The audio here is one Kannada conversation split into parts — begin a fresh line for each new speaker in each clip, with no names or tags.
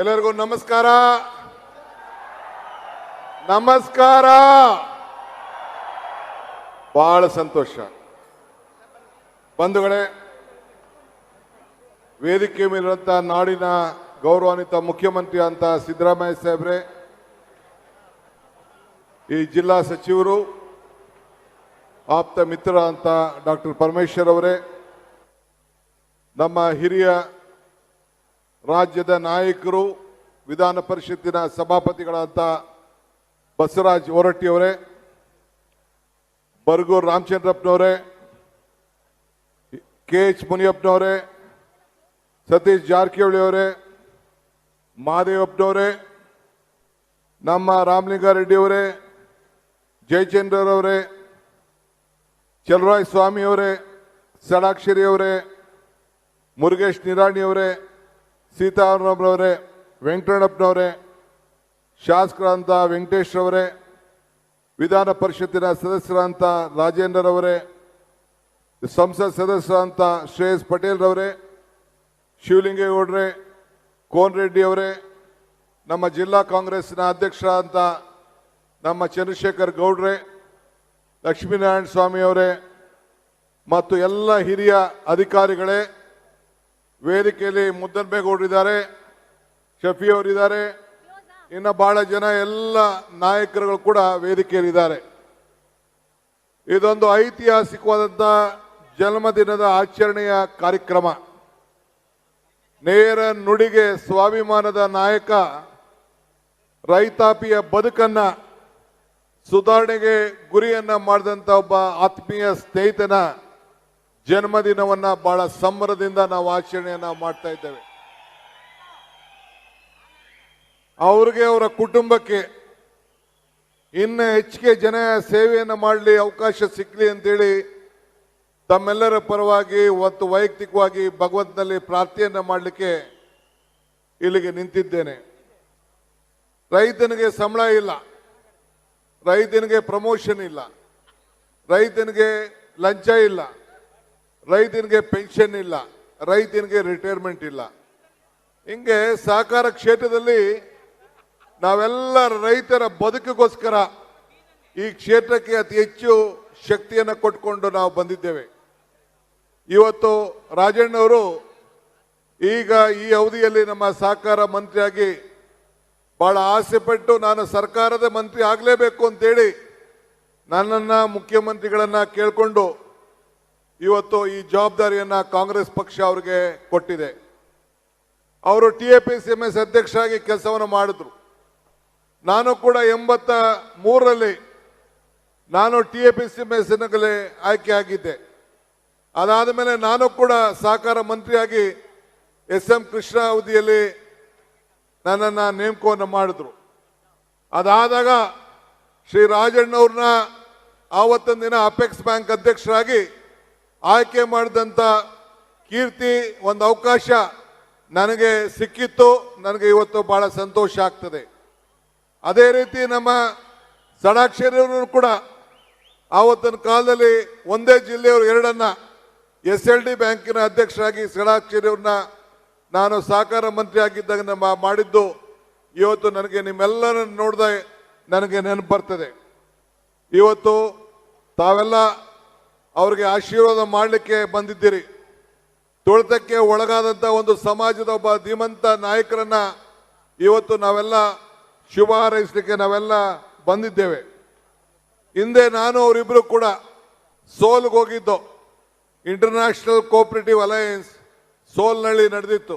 ಎಲ್ಲರಿಗೂ ನಮಸ್ಕಾರ. ನಮಸ್ಕಾರ. ಬಹಳ ಸಂತೋಷ ಬಂಧುಗಳೇ, ವೇದಿಕೆ ಮೇಲಿರುವಂತ ನಾಡಿನ ಗೌರವಾನ್ವಿತ ಮುಖ್ಯಮಂತ್ರಿ ಅಂತ ಸಿದ್ದರಾಮಯ್ಯ ಸಾಹೇಬ್ರೆ, ಈ ಜಿಲ್ಲಾ ಸಚಿವರು, ಆಪ್ತ ಮಿತ್ರ ಅಂತ ಡಾಕ್ಟರ್ ಪರಮೇಶ್ವರ್ ಅವರೇ, ನಮ್ಮ ಹಿರಿಯ ರಾಜ್ಯದ ನಾಯಕರು, ವಿಧಾನ ಪರಿಷತ್ತಿನ ಸಭಾಪತಿಗಳಾದ ಬಸವರಾಜ ಹೊರಟ್ಟಿ ಅವರೇ, ಬರಗೂರು ರಾಮಚಂದ್ರಪ್ಪನವರೇ, KH ಮುನಿಯಪ್ಪನವರೇ, ಸತೀಶ್ ಜಾರಕಿಹೊಳಿ ಅವರೇ, ಮಹಾದೇವಪ್ಪನವರೇ, ನಮ್ಮ ರಾಮಲಿಂಗಾರೆಡ್ಡಿ ಅವರೇ, ಜಯಚಂದ್ರರವರೇ, ಚಲರಾಯ ಸ್ವಾಮಿ ಅವರೇ, ಷಡಾಕ್ಷರಿ ಅವರೇ, ಮುರುಗೇಶ್ ನಿರಾಣಿ ಅವರೇ, ಸೀತಾರಾಮರವರೇ, ವೆಂಕಟರಮಣಪ್ಪನವರೇ, ಶಾಸಕರಾದಂಥ ವೆಂಕಟೇಶ್ ಅವರೇ, ವಿಧಾನ ಪರಿಷತ್ತಿನ ಸದಸ್ಯರಾದಂಥ ರಾಜೇಂದ್ರ ಅವರೇ, ಸಂಸತ್ ಸದಸ್ಯರಾದಂಥ ಶ್ರೇಯಸ್ ಪಟೇಲ್ ರವರೇ, ಶಿವಲಿಂಗೇಗೌಡರೇ, ಕೋನ್ ರೆಡ್ಡಿ ಅವರೇ, ನಮ್ಮ ಜಿಲ್ಲಾ ಕಾಂಗ್ರೆಸ್ನ ಅಧ್ಯಕ್ಷರಾದಂಥ ನಮ್ಮ ಚಂದ್ರಶೇಖರ್ ಗೌಡ್ರೆ, ಲಕ್ಷ್ಮೀನಾರಾಯಣ ಸ್ವಾಮಿ ಅವರೇ ಮತ್ತು ಎಲ್ಲ ಹಿರಿಯ ಅಧಿಕಾರಿಗಳೇ, ವೇದಿಕೆಯಲ್ಲಿ ಮುದ್ದನ್ಮೇಗೌಡರಿದ್ದಾರೆ, ಶಫಿ ಅವರಿದ್ದಾರೆ, ಇನ್ನು ಬಹಳ ಜನ ಎಲ್ಲ ನಾಯಕರುಗಳು ಕೂಡ ವೇದಿಕೆಯಲ್ಲಿದ್ದಾರೆ. ಇದೊಂದು ಐತಿಹಾಸಿಕವಾದಂಥ ಜನ್ಮದಿನದ ಆಚರಣೆಯ ಕಾರ್ಯಕ್ರಮ. ನೇರ ನುಡಿಗೆ ಸ್ವಾಭಿಮಾನದ ನಾಯಕ, ರೈತಾಪಿಯ ಬದುಕನ್ನ ಸುಧಾರಣೆಗೆ ಗುರಿಯನ್ನ ಮಾಡಿದಂಥ ಒಬ್ಬ ಆತ್ಮೀಯ ಸ್ನೇಹಿತನ ಜನ್ಮದಿನವನ್ನ ಬಹಳ ಸಂಭ್ರಮದಿಂದ ನಾವು ಆಚರಣೆಯನ್ನ ಮಾಡ್ತಾ ಇದ್ದೇವೆ. ಅವ್ರಿಗೆ, ಅವರ ಕುಟುಂಬಕ್ಕೆ ಇನ್ನು ಹೆಚ್ಚಿಗೆ ಜನ ಸೇವೆಯನ್ನು ಮಾಡಲಿ, ಅವಕಾಶ ಸಿಕ್ಕಲಿ ಅಂತೇಳಿ ತಮ್ಮೆಲ್ಲರ ಪರವಾಗಿ ಮತ್ತು ವೈಯಕ್ತಿಕವಾಗಿ ಭಗವಂತನಲ್ಲಿ ಪ್ರಾರ್ಥನೆಯನ್ನ ಮಾಡಲಿಕ್ಕೆ ಇಲ್ಲಿಗೆ ನಿಂತಿದ್ದೇನೆ. ರೈತನಿಗೆ ಸಂಬಳ ಇಲ್ಲ, ರೈತನಿಗೆ ಪ್ರಮೋಷನ್ ಇಲ್ಲ, ರೈತನಿಗೆ ಲಂಚ ಇಲ್ಲ, ರೈತನಿಗೆ ಪೆನ್ಷನ್ ಇಲ್ಲ, ರೈತನಿಗೆ ರಿಟೈರ್ಮೆಂಟ್ ಇಲ್ಲ. ಹಿಂಗೆ ಸಹಕಾರ ಕ್ಷೇತ್ರದಲ್ಲಿ ನಾವೆಲ್ಲ ರೈತರ ಬದುಕಿಗೋಸ್ಕರ ಈ ಕ್ಷೇತ್ರಕ್ಕೆ ಅತಿ ಹೆಚ್ಚು ಶಕ್ತಿಯನ್ನು ಕೊಟ್ಕೊಂಡು ನಾವು ಬಂದಿದ್ದೇವೆ. ಇವತ್ತು ರಾಜಣ್ಣವರು ಈಗ ಈ ಅವಧಿಯಲ್ಲಿ ನಮ್ಮ ಸಹಕಾರ ಮಂತ್ರಿಯಾಗಿ ಬಹಳ ಆಸೆ ಪಟ್ಟು ನಾನು ಸರ್ಕಾರದ ಮಂತ್ರಿ ಆಗಲೇಬೇಕು ಅಂತೇಳಿ ನನ್ನನ್ನು ಮುಖ್ಯಮಂತ್ರಿಗಳನ್ನ ಕೇಳಿಕೊಂಡು ಇವತ್ತು ಈ ಜವಾಬ್ದಾರಿಯನ್ನ ಕಾಂಗ್ರೆಸ್ ಪಕ್ಷ ಅವರಿಗೆ ಕೊಟ್ಟಿದೆ. ಅವರು TAPCMS ಅಧ್ಯಕ್ಷರಾಗಿ ಕೆಲಸವನ್ನು ಮಾಡಿದ್ರು. ನಾನು ಕೂಡ 83ರಲ್ಲಿ ನಾನು TAPCMS ಆಯ್ಕೆ ಆಗಿದ್ದೆ. ಅದಾದ ಮೇಲೆ ನಾನು ಕೂಡ ಸಹಕಾರ ಮಂತ್ರಿಯಾಗಿ SM ಕೃಷ್ಣ ಅವಧಿಯಲ್ಲಿ ನನ್ನನ್ನು ನೇಮಕವನ್ನು ಮಾಡಿದ್ರು. ಅದಾದಾಗ ಶ್ರೀ ರಾಜಣ್ಣವ್ರನ್ನ ಆವತ್ತಿನ ದಿನ ಅಪೆಕ್ಸ್ ಬ್ಯಾಂಕ್ ಅಧ್ಯಕ್ಷರಾಗಿ ಆಯ್ಕೆ ಮಾಡಿದಂಥ ಕೀರ್ತಿ, ಒಂದು ಅವಕಾಶ ನನಗೆ ಸಿಕ್ಕಿತ್ತು. ನನಗೆ ಇವತ್ತು ಬಹಳ ಸಂತೋಷ ಆಗ್ತದೆ. ಅದೇ ರೀತಿ ನಮ್ಮ ಷಡಾಕ್ಷರಿಯವರು ಕೂಡ ಆವತ್ತಿನ ಕಾಲದಲ್ಲಿ ಒಂದೇ ಜಿಲ್ಲೆಯವರು ಎರಡನ್ನ SLD ಬ್ಯಾಂಕಿನ ಅಧ್ಯಕ್ಷರಾಗಿ ಷಡಾಕ್ಷರಿಯವ್ರನ್ನ ನಾನು ಸಹಕಾರ ಮಂತ್ರಿ ಆಗಿದ್ದಾಗ ಮಾಡಿದ್ದು ಇವತ್ತು ನನಗೆ ನಿಮ್ಮೆಲ್ಲರನ್ನು ನೋಡಿದ ನನಗೆ ನೆನಪು ಬರ್ತದೆ. ಇವತ್ತು ತಾವೆಲ್ಲ ಅವ್ರಿಗೆ ಆಶೀರ್ವಾದ ಮಾಡಲಿಕ್ಕೆ ಬಂದಿದ್ದೀರಿ. ತುಳಿತಕ್ಕೆ ಒಳಗಾದಂಥ ಒಂದು ಸಮಾಜದ ಒಬ್ಬ ಧೀಮಂತ ನಾಯಕರನ್ನ ಇವತ್ತು ನಾವೆಲ್ಲ ಶುಭ ಹಾರೈಸಲಿಕ್ಕೆ ನಾವೆಲ್ಲ ಬಂದಿದ್ದೇವೆ. ಹಿಂದೆ ನಾನು ಅವರಿಬ್ಬರು ಕೂಡ ಸೋಲ್ಗೆ ಹೋಗಿದ್ದು. ಇಂಟರ್ನ್ಯಾಷನಲ್ ಕೋಆಪರೇಟಿವ್ ಅಲಯನ್ಸ್ ಸೋಲ್ನಲ್ಲಿ ನಡೆದಿತ್ತು.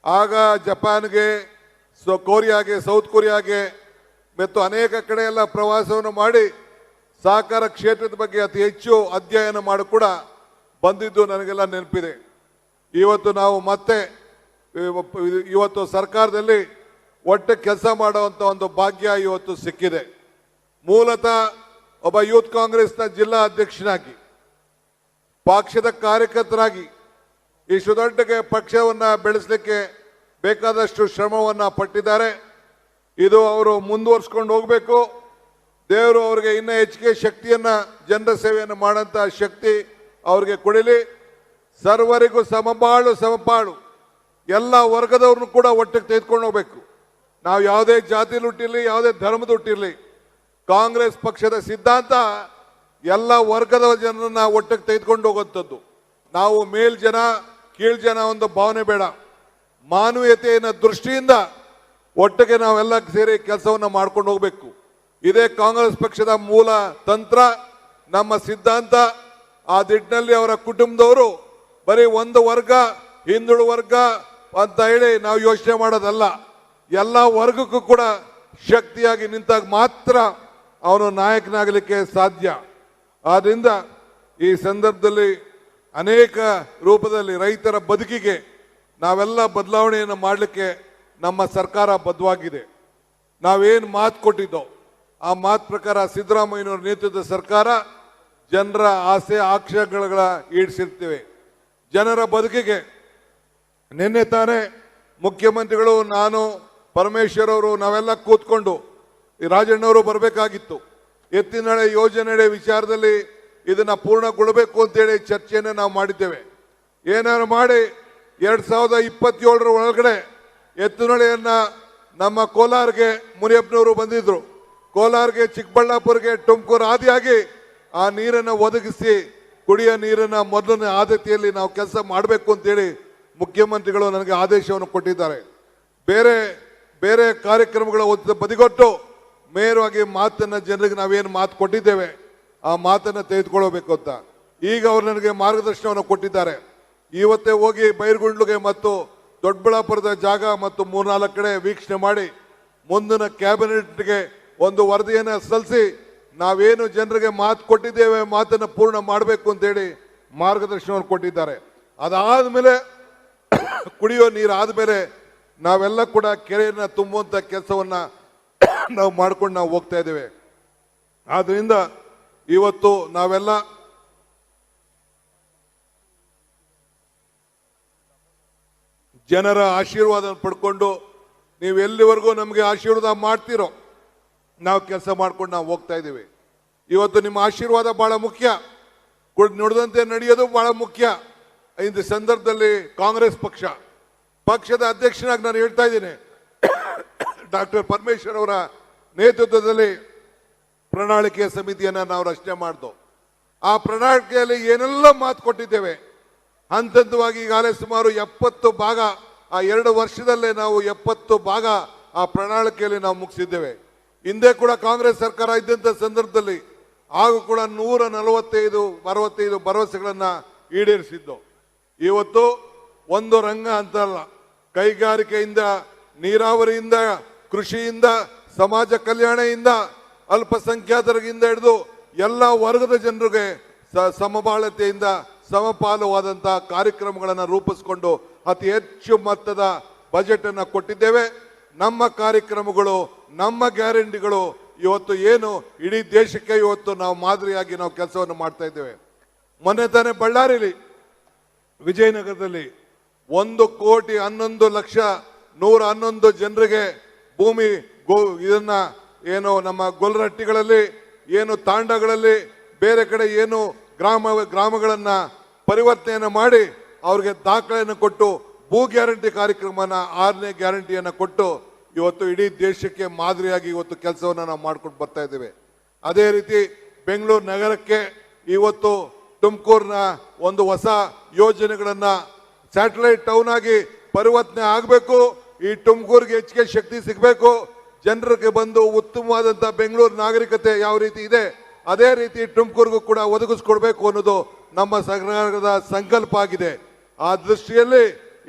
ಆಗ ಜಪಾನ್ಗೆ, ಕೊರಿಯಾಗೆ, ಸೌತ್ ಕೊರಿಯಾಗೆ ಮತ್ತು ಅನೇಕ ಕಡೆ ಎಲ್ಲ ಪ್ರವಾಸವನ್ನು ಮಾಡಿ ಸಹಕಾರ ಕ್ಷೇತ್ರದ ಬಗ್ಗೆ ಅತಿ ಹೆಚ್ಚು ಅಧ್ಯಯನ ಮಾಡಿ ಕೂಡ ಬಂದಿದ್ದು ನನಗೆಲ್ಲ ನೆನಪಿದೆ. ಇವತ್ತು ನಾವು ಮತ್ತೆ ಇವತ್ತು ಸರ್ಕಾರದಲ್ಲಿ ಒಟ್ಟು ಕೆಲಸ ಮಾಡುವಂಥ ಒಂದು ಭಾಗ್ಯ ಇವತ್ತು ಸಿಕ್ಕಿದೆ. ಮೂಲತಃ ಒಬ್ಬ ಯೂತ್ ಕಾಂಗ್ರೆಸ್ನ ಜಿಲ್ಲಾ ಅಧ್ಯಕ್ಷನಾಗಿ, ಪಕ್ಷದ ಕಾರ್ಯಕರ್ತರಾಗಿ ಇಷ್ಟು ದೊಡ್ಡಗೆ ಪಕ್ಷವನ್ನು ಬೆಳೆಸಲಿಕ್ಕೆ ಬೇಕಾದಷ್ಟು ಶ್ರಮವನ್ನು ಪಟ್ಟಿದ್ದಾರೆ. ಇದು ಅವರು ಮುಂದುವರಿಸ್ಕೊಂಡು ಹೋಗಬೇಕು. ದೇವರು ಅವರಿಗೆ ಇನ್ನೂ ಹೆಚ್ಚಿಗೆ ಶಕ್ತಿಯನ್ನು, ಜನರ ಸೇವೆಯನ್ನು ಮಾಡೋಂಥ ಶಕ್ತಿ ಅವ್ರಿಗೆ ಕೊಡಲಿ. ಸರ್ವರಿಗೂ ಸಮಪಾಳು ಎಲ್ಲ ವರ್ಗದವ್ರನ್ನು ಕೂಡ ಒಟ್ಟಿಗೆ ತೆಗೆದುಕೊಂಡು ಹೋಗ್ಬೇಕು. ನಾವು ಯಾವುದೇ ಜಾತಿಲಿ ಹುಟ್ಟಿರ್ಲಿ, ಯಾವುದೇ ಧರ್ಮದ ಹುಟ್ಟಿರ್ಲಿ, ಕಾಂಗ್ರೆಸ್ ಪಕ್ಷದ ಸಿದ್ಧಾಂತ ಎಲ್ಲ ವರ್ಗದ ಜನರನ್ನ ಒಟ್ಟಿಗೆ ತೆಗೆದುಕೊಂಡು ಹೋಗುವಂಥದ್ದು. ನಾವು ಮೇಲ್ ಜನ ಕೀಳ್ ಜನ ಒಂದು ಭಾವನೆ ಬೇಡ. ಮಾನವೀಯತೆಯ ದೃಷ್ಟಿಯಿಂದ ಒಟ್ಟಿಗೆ ನಾವೆಲ್ಲ ಸೇರಿ ಕೆಲಸವನ್ನು ಮಾಡ್ಕೊಂಡು ಹೋಗ್ಬೇಕು. ಇದೇ ಕಾಂಗ್ರೆಸ್ ಪಕ್ಷದ ಮೂಲ ತಂತ್ರ, ನಮ್ಮ ಸಿದ್ಧಾಂತ. ಆ ದಿಟ್ಟಿನಲ್ಲಿ ಅವರ ಕುಟುಂಬದವರು ಬರೀ ಒಂದು ವರ್ಗ, ಹಿಂದುಳು ವರ್ಗ ಅಂತ ಹೇಳಿ ನಾವು ಯೋಚನೆ ಮಾಡೋದಲ್ಲ. ಎಲ್ಲ ವರ್ಗಕ್ಕೂ ಕೂಡ ಶಕ್ತಿಯಾಗಿ ನಿಂತಾಗ ಮಾತ್ರ ಅವನು ನಾಯಕನಾಗಲಿಕ್ಕೆ ಸಾಧ್ಯ. ಆದ್ರಿಂದ ಈ ಸಂದರ್ಭದಲ್ಲಿ ಅನೇಕ ರೂಪದಲ್ಲಿ ರೈತರ ಬದುಕಿಗೆ ನಾವೆಲ್ಲ ಬದಲಾವಣೆಯನ್ನು ಮಾಡಲಿಕ್ಕೆ ನಮ್ಮ ಸರ್ಕಾರ ಬದ್ಧವಾಗಿದೆ. ನಾವೇನು ಮಾತು ಕೊಟ್ಟಿದ್ದೋ ಆ ಮಾತು ಪ್ರಕಾರ ಸಿದ್ದರಾಮಯ್ಯನವರ ನೇತೃತ್ವದ ಸರ್ಕಾರ ಜನರ ಆಸೆ ಆಕ್ಷೇಪಗಳ ಈಡೇರಿಸಿರ್ತೇವೆ. ಜನರ ಬದುಕಿಗೆ ನಿನ್ನೆ ತಾನೇ ಮುಖ್ಯಮಂತ್ರಿಗಳು, ನಾನು, ಪರಮೇಶ್ವರ್ ಅವರು ನಾವೆಲ್ಲ ಕೂತ್ಕೊಂಡು, ಈ ರಾಜಣ್ಣವರು ಬರಬೇಕಾಗಿತ್ತು, ಎತ್ತಿನಹೊಳೆ ಯೋಜನೆ ವಿಚಾರದಲ್ಲಿ ಇದನ್ನ ಪೂರ್ಣಗೊಳ್ಳಬೇಕು ಅಂತೇಳಿ ಚರ್ಚೆಯನ್ನು ನಾವು ಮಾಡಿದ್ದೇವೆ. ಏನಾದ್ರು ಮಾಡಿ 2027 ಒಳಗಡೆ ಎತ್ತಿನಹೊಳೆಯನ್ನ ನಮ್ಮ ಕೋಲಾರ್ಗೆ ಮುನಿಯಪ್ಪನವರು ಬಂದಿದ್ರು, ಕೋಲಾರ್ಗೆ, ಚಿಕ್ಕಬಳ್ಳಾಪುರ್ಗೆ, ತುಮಕೂರು ಆದಿಯಾಗಿ ಆ ನೀರನ್ನು ಒದಗಿಸಿ ಕುಡಿಯೋ ನೀರನ್ನ ಮೊದಲನೇ ಆದ್ಯತೆಯಲ್ಲಿ ನಾವು ಕೆಲಸ ಮಾಡಬೇಕು ಅಂತೇಳಿ ಮುಖ್ಯಮಂತ್ರಿಗಳು ನನಗೆ ಆದೇಶವನ್ನು ಕೊಟ್ಟಿದ್ದಾರೆ. ಬೇರೆ ಬೇರೆ ಕಾರ್ಯಕ್ರಮಗಳ ಬದಿಗೊಟ್ಟು ನೇರವಾಗಿ ಮಾತನ್ನ ಜನರಿಗೆ ನಾವೇನು ಮಾತು ಕೊಟ್ಟಿದ್ದೇವೆ ಆ ಮಾತನ್ನು ತೆಗೆದುಕೊಳ್ಳಬೇಕು ಅಂತ ಈಗ ಅವರು ನನಗೆ ಮಾರ್ಗದರ್ಶನವನ್ನು ಕೊಟ್ಟಿದ್ದಾರೆ. ಇವತ್ತೇ ಹೋಗಿ ಬೈರಗುಂಡ್ಲುಗೆ ಮತ್ತು ದೊಡ್ಡಬಳ್ಳಾಪುರದ ಜಾಗ ಮತ್ತು 3-4 ಕಡೆ ವೀಕ್ಷಣೆ ಮಾಡಿ ಮುಂದಿನ ಕ್ಯಾಬಿನೆಟ್ಗೆ ಒಂದು ವರದಿಯನ್ನು ಸಲ್ಲಿಸಿ ನಾವೇನು ಜನರಿಗೆ ಮಾತು ಕೊಟ್ಟಿದ್ದೇವೆ ಮಾತನ್ನು ಪೂರ್ಣ ಮಾಡಬೇಕು ಅಂತೇಳಿ ಮಾರ್ಗದರ್ಶನವನ್ನು ಕೊಟ್ಟಿದ್ದಾರೆ. ಅದಾದ್ಮೇಲೆ ಕುಡಿಯೋ ನೀರು ಆದ್ಮೇಲೆ ನಾವೆಲ್ಲ ಕೂಡ ಕೆರೆಯನ್ನು ತುಂಬುವಂತ ಕೆಲಸವನ್ನ ನಾವು ಮಾಡ್ಕೊಂಡು ನಾವು ಹೋಗ್ತಾ ಇದ್ದೇವೆ. ಆದ್ರಿಂದ ಇವತ್ತು ನಾವೆಲ್ಲ ಜನರ ಆಶೀರ್ವಾದ ಪಡ್ಕೊಂಡು ನೀವು ಎಲ್ಲಿವರೆಗೂ ನಮಗೆ ಆಶೀರ್ವಾದ ಮಾಡ್ತೀರೋ ನಾವು ಕೆಲಸ ಮಾಡ್ಕೊಂಡು ನಾವು ಹೋಗ್ತಾ ಇದ್ದೀವಿ. ಇವತ್ತು ನಿಮ್ಮ ಆಶೀರ್ವಾದ ಬಹಳ ಮುಖ್ಯ, ನುಡಿದಂತೆ ನಡೆಯೋದು ಬಹಳ ಮುಖ್ಯ. ಇಂಥ ಸಂದರ್ಭದಲ್ಲಿ ಕಾಂಗ್ರೆಸ್ ಪಕ್ಷದ ಅಧ್ಯಕ್ಷನಾಗಿ ನಾನು ಹೇಳ್ತಾ ಇದ್ದೀನಿ, ಡಾಕ್ಟರ್ ಪರಮೇಶ್ವರ್ ಅವರ ನೇತೃತ್ವದಲ್ಲಿ ಪ್ರಣಾಳಿಕೆ ಸಮಿತಿಯನ್ನು ನಾವು ರಚನೆ ಮಾಡಿದ್ವು. ಆ ಪ್ರಣಾಳಿಕೆಯಲ್ಲಿ ಏನೆಲ್ಲ ಮಾತು ಕೊಟ್ಟಿದ್ದೇವೆ ಹಂತವಾಗಿ ಈಗಾಗಲೇ ಸುಮಾರು 70 ಭಾಗ, ಆ 2 ವರ್ಷದಲ್ಲೇ ನಾವು 70 ಭಾಗ ಆ ಪ್ರಣಾಳಿಕೆಯಲ್ಲಿ ನಾವು ಮುಗಿಸಿದ್ದೇವೆ. ಹಿಂದೆ ಕೂಡ ಕಾಂಗ್ರೆಸ್ ಸರ್ಕಾರ ಇದ್ದಂಥ ಸಂದರ್ಭದಲ್ಲಿ ಹಾಗೂ ಕೂಡ 145-65 ಭರವಸೆಗಳನ್ನ ಈಡೇರಿಸಿದ್ದು. ಇವತ್ತು ಒಂದು ರಂಗ ಅಂತಲ್ಲ, ಕೈಗಾರಿಕೆಯಿಂದ, ನೀರಾವರಿಯಿಂದ, ಕೃಷಿಯಿಂದ, ಸಮಾಜ ಕಲ್ಯಾಣದಿಂದ, ಅಲ್ಪಸಂಖ್ಯಾತರಿಗಿಂದ ಹಿಡಿದು ಎಲ್ಲ ವರ್ಗದ ಜನರಿಗೆ ಸಮಬಾಳತೆಯಿಂದ ಸಮಪಾಲುವಾದಂತಹ ಕಾರ್ಯಕ್ರಮಗಳನ್ನು ರೂಪಿಸಿಕೊಂಡು ಅತಿ ಹೆಚ್ಚು ಮೊತ್ತದ ಬಜೆಟ್ ಅನ್ನು ಕೊಟ್ಟಿದ್ದೇವೆ. ನಮ್ಮ ಕಾರ್ಯಕ್ರಮಗಳು, ನಮ್ಮ ಗ್ಯಾರಂಟಿಗಳು ಇವತ್ತು ಏನು ಇಡೀ ದೇಶಕ್ಕೆ ಇವತ್ತು ನಾವು ಮಾದರಿಯಾಗಿ ನಾವು ಕೆಲಸವನ್ನು ಮಾಡ್ತಾ ಇದ್ದೇವೆ. ಮೊನ್ನೆ ತಾನೇ ಬಳ್ಳಾರಿಲಿ, ವಿಜಯನಗರದಲ್ಲಿ 1,11,111 ಜನರಿಗೆ ಭೂಮಿ ಇದನ್ನ ಏನು ನಮ್ಮ ಗೊಲ್ರಟ್ಟಿಗಳಲ್ಲಿ, ಏನು ತಾಂಡಗಳಲ್ಲಿ, ಬೇರೆ ಕಡೆ ಏನು ಗ್ರಾಮಗಳನ್ನ ಪರಿವರ್ತನೆಯನ್ನು ಮಾಡಿ ಅವ್ರಿಗೆ ದಾಖಲೆಯನ್ನು ಕೊಟ್ಟು ಭೂ ಗ್ಯಾರಂಟಿ ಕಾರ್ಯಕ್ರಮನ 6ನೇ ಗ್ಯಾರಂಟಿಯನ್ನು ಕೊಟ್ಟು ಇವತ್ತು ಇಡೀ ದೇಶಕ್ಕೆ ಮಾದರಿಯಾಗಿ ಇವತ್ತು ಕೆಲಸವನ್ನು ನಾವು ಮಾಡ್ಕೊಂಡು ಬರ್ತಾ ಇದ್ದೇವೆ. ಅದೇ ರೀತಿ ಬೆಂಗಳೂರು ನಗರಕ್ಕೆ ಇವತ್ತು ತುಮಕೂರಿನ ಒಂದು ಹೊಸ ಯೋಜನೆಗಳನ್ನ ಸ್ಯಾಟಲೈಟ್ ಟೌನ್ ಆಗಿ ಪರಿವರ್ತನೆ ಆಗಬೇಕು. ಈ ತುಮಕೂರಿಗೆ ಹೆಚ್ಚಿಗೆ ಶಕ್ತಿ ಸಿಗಬೇಕು. ಜನರಿಗೆ ಬಂದು ಉತ್ತಮವಾದಂಥ ಬೆಂಗಳೂರು ನಾಗರಿಕತೆ ಯಾವ ರೀತಿ ಇದೆ ಅದೇ ರೀತಿ ತುಮಕೂರಿಗೂ ಕೂಡ ಒದಗಿಸ್ಕೊಡ್ಬೇಕು ಅನ್ನೋದು ನಮ್ಮ ಸರ್ಕಾರದ ಸಂಕಲ್ಪ ಆಗಿದೆ. ಆ ದೃಷ್ಟಿಯಲ್ಲಿ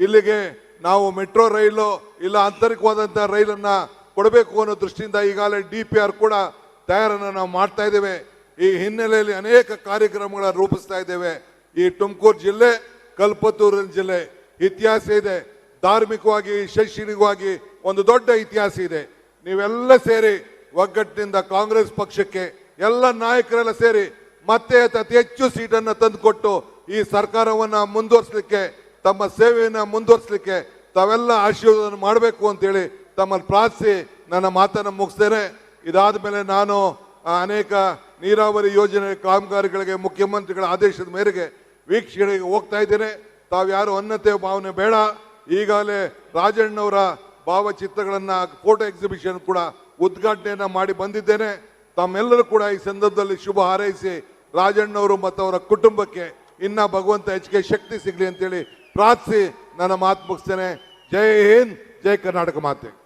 ಇಲ್ಲಿಗೆ ನಾವು ಮೆಟ್ರೋ ರೈಲು ಇಲ್ಲ ಆಂತರಿಕವಾದಂಥ ರೈಲನ್ನ ಕೊಡಬೇಕು ಅನ್ನೋ ದೃಷ್ಟಿಯಿಂದ ಈಗಾಗಲೇ DPR ಕೂಡ ತಯಾರನ್ನು ನಾವು ಮಾಡ್ತಾ ಇದ್ದೇವೆ. ಈ ಹಿನ್ನೆಲೆಯಲ್ಲಿ ಅನೇಕ ಕಾರ್ಯಕ್ರಮಗಳನ್ನು ರೂಪಿಸ್ತಾ ಇದ್ದೇವೆ. ಈ ತುಮಕೂರು ಜಿಲ್ಲೆ, ಕಲ್ಪತೂರಿನ ಜಿಲ್ಲೆ ಇತಿಹಾಸ ಇದೆ, ಧಾರ್ಮಿಕವಾಗಿ, ಶೈಕ್ಷಣಿಕವಾಗಿ ಒಂದು ದೊಡ್ಡ ಇತಿಹಾಸ ಇದೆ. ನೀವೆಲ್ಲ ಸೇರಿ ಒಗ್ಗಟ್ಟಿನಿಂದ ಕಾಂಗ್ರೆಸ್ ಪಕ್ಷಕ್ಕೆ ಎಲ್ಲ ನಾಯಕರೆಲ್ಲ ಸೇರಿ ಮತ್ತೆ ಅತಿ ಹೆಚ್ಚು ಸೀಟನ್ನು ತಂದುಕೊಟ್ಟು ಈ ಸರ್ಕಾರವನ್ನ ಮುಂದುವರಿಸಲಿಕ್ಕೆ, ತಮ್ಮ ಸೇವೆಯನ್ನ ಮುಂದುವರಿಸಲಿಕ್ಕೆ ತಾವೆಲ್ಲ ಆಶೀರ್ವಾದ ಮಾಡಬೇಕು ಅಂತೇಳಿ ತಮ್ಮಲ್ಲಿ ಪ್ರಾರ್ಥಿಸಿ ನನ್ನ ಮಾತನ್ನು ಮುಗಿಸ್ತೇನೆ. ಇದಾದ ಮೇಲೆ ನಾನು ಅನೇಕ ನೀರಾವರಿ ಯೋಜನೆ ಕಾಮಗಾರಿಗಳಿಗೆ ಮುಖ್ಯಮಂತ್ರಿಗಳ ಆದೇಶದ ಮೇರೆಗೆ ವೀಕ್ಷಣೆಗೆ ಹೋಗ್ತಾ ಇದ್ದೇನೆ. ತಾವು ಯಾರು ಅನ್ನತೆ ಭಾವನೆ ಬೇಡ. ಈಗಾಗಲೇ ರಾಜಣ್ಣವರ ಭಾವಚಿತ್ರಗಳನ್ನ ಫೋಟೋ ಎಕ್ಸಿಬಿಷನ್ ಕೂಡ ಉದ್ಘಾಟನೆಯನ್ನ ಮಾಡಿ ಬಂದಿದ್ದೇನೆ. ತಮ್ಮೆಲ್ಲರೂ ಕೂಡ ಈ ಸಂದರ್ಭದಲ್ಲಿ ಶುಭ ಹಾರೈಸಿ ರಾಜಣ್ಣವರು ಮತ್ತು ಅವರ ಕುಟುಂಬಕ್ಕೆ ಇನ್ನ ಭಗವಂತ ಹೆಚ್ಚಿಗೆ ಶಕ್ತಿ ಸಿಗಲಿ ಅಂತೇಳಿ ಪ್ರಾರ್ಥಿಸಿ ನನ್ನ ಮಾತು ಮುಗಿಸ್ತೇನೆ. ಜೈ ಹಿಂದ್, ಜೈ ಕರ್ನಾಟಕ ಮಾತೆ.